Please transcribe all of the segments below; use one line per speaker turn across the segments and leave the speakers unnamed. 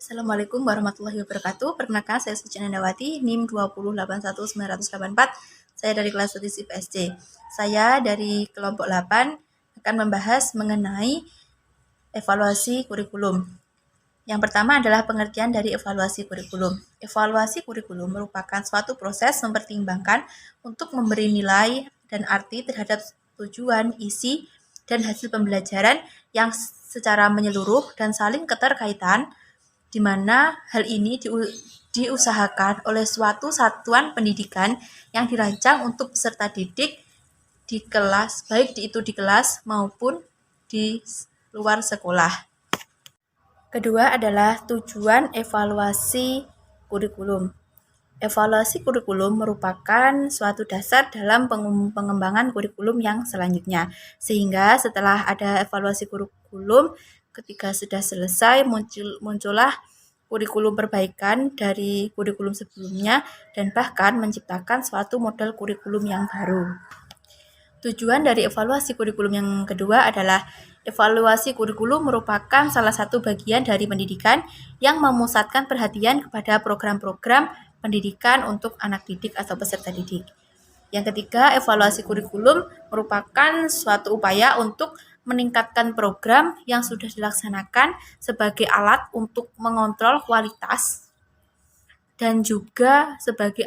Assalamualaikum warahmatullahi wabarakatuh. Perkenalkan, saya Suci Nandawati, NIM 2081984. Saya dari kelas nutrisi PSD. Saya dari kelompok 8 akan membahas mengenai evaluasi kurikulum. Yang pertama adalah pengertian dari evaluasi kurikulum. Evaluasi kurikulum merupakan suatu proses mempertimbangkan untuk memberi nilai dan arti terhadap tujuan, isi, dan hasil pembelajaran yang secara menyeluruh dan saling keterkaitan, di mana hal ini diusahakan oleh suatu satuan pendidikan yang dirancang untuk peserta didik di kelas, baik itu di kelas maupun di luar sekolah. Kedua adalah tujuan evaluasi kurikulum. Evaluasi kurikulum merupakan suatu dasar dalam pengembangan kurikulum yang selanjutnya. Sehingga setelah ada evaluasi kurikulum, ketika sudah selesai muncullah kurikulum perbaikan dari kurikulum sebelumnya dan bahkan menciptakan suatu model kurikulum yang baru. Tujuan dari evaluasi kurikulum yang kedua adalah evaluasi kurikulum merupakan salah satu bagian dari pendidikan yang memusatkan perhatian kepada program-program pendidikan untuk anak didik atau peserta didik. Yang ketiga, evaluasi kurikulum merupakan suatu upaya untuk meningkatkan program yang sudah dilaksanakan sebagai alat untuk mengontrol kualitas dan juga sebagai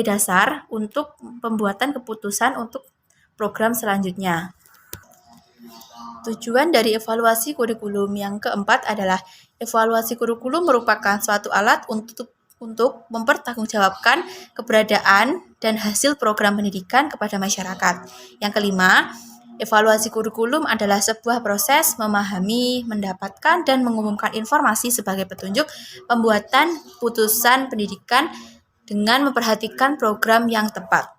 dasar untuk pembuatan keputusan untuk program selanjutnya. Tujuan dari evaluasi kurikulum yang keempat adalah evaluasi kurikulum merupakan suatu alat untuk mempertanggungjawabkan keberadaan dan hasil program pendidikan kepada masyarakat. Yang kelima, evaluasi kurikulum adalah sebuah proses memahami, mendapatkan, dan mengumumkan informasi sebagai petunjuk pembuatan putusan pendidikan dengan memperhatikan program yang tepat.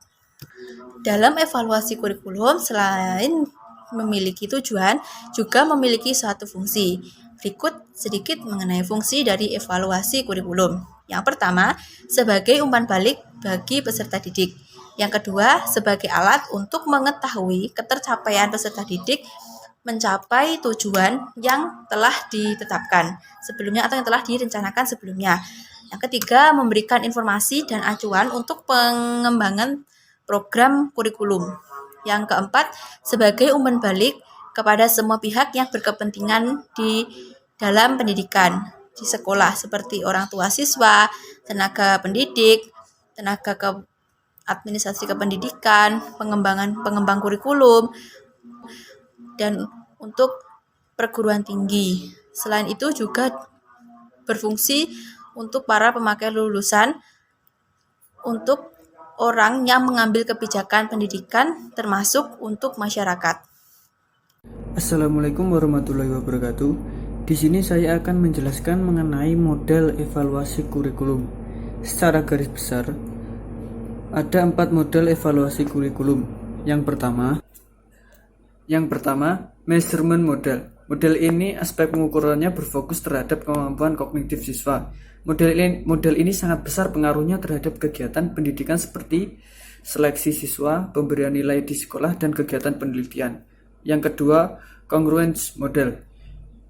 Dalam evaluasi kurikulum, selain memiliki tujuan, juga memiliki suatu fungsi. Berikut sedikit mengenai fungsi dari evaluasi kurikulum. Yang pertama, sebagai umpan balik bagi peserta didik. Yang kedua, sebagai alat untuk mengetahui ketercapaian peserta didik mencapai tujuan yang telah ditetapkan sebelumnya atau yang telah direncanakan sebelumnya. Yang ketiga, memberikan informasi dan acuan untuk pengembangan program kurikulum. Yang keempat, sebagai umpan balik kepada semua pihak yang berkepentingan di dalam pendidikan di sekolah, seperti orang tua siswa, tenaga pendidik, tenaga administrasi kependidikan, pengembang kurikulum, dan untuk perguruan tinggi. Selain itu juga berfungsi untuk para pemakai lulusan, untuk orang yang mengambil kebijakan pendidikan, termasuk untuk masyarakat.
Assalamualaikum warahmatullahi wabarakatuh. Di sini saya akan menjelaskan mengenai model evaluasi kurikulum. Secara garis besar, ada 4 model evaluasi kurikulum. Yang pertama, measurement model. Model ini aspek pengukurannya berfokus terhadap kemampuan kognitif siswa. Model ini sangat besar pengaruhnya terhadap kegiatan pendidikan seperti seleksi siswa, pemberian nilai di sekolah, dan kegiatan penelitian. Yang kedua, congruence model.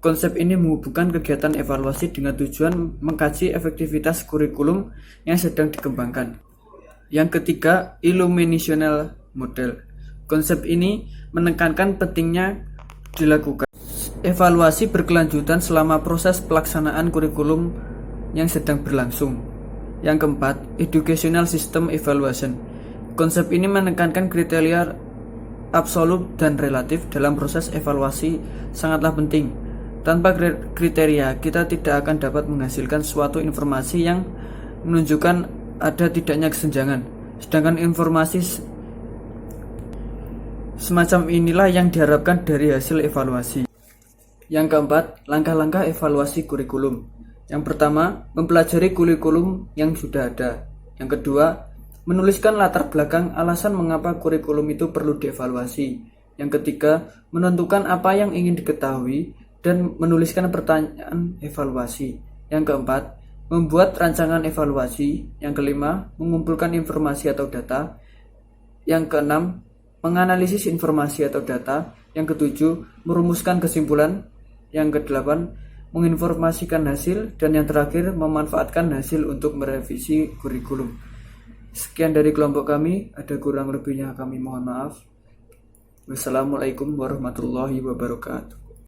Konsep ini menghubungkan kegiatan evaluasi dengan tujuan mengkaji efektivitas kurikulum yang sedang dikembangkan. Yang ketiga, illuminational model. Konsep ini menekankan pentingnya dilakukan evaluasi berkelanjutan selama proses pelaksanaan kurikulum yang sedang berlangsung. Yang keempat, educational system evaluation. Konsep ini menekankan kriteria absolut dan relatif dalam proses evaluasi sangatlah penting. Tanpa kriteria, kita tidak akan dapat menghasilkan suatu informasi yang menunjukkan ada tidaknya kesenjangan. Sedangkan informasi semacam inilah yang diharapkan dari hasil evaluasi. Yang keempat, langkah-langkah evaluasi kurikulum. Yang pertama, mempelajari kurikulum yang sudah ada. Yang kedua, menuliskan latar belakang alasan mengapa kurikulum itu perlu dievaluasi. Yang ketiga, menentukan apa yang ingin diketahui dan menuliskan pertanyaan evaluasi. Yang keempat, membuat rancangan evaluasi. Yang kelima, mengumpulkan informasi atau data. Yang keenam, menganalisis informasi atau data. Yang ketujuh, merumuskan kesimpulan. Yang kedelapan, menginformasikan hasil, dan yang terakhir memanfaatkan hasil untuk merevisi kurikulum. Sekian dari kelompok kami, ada kurang lebihnya kami mohon maaf. Wassalamualaikum warahmatullahi wabarakatuh.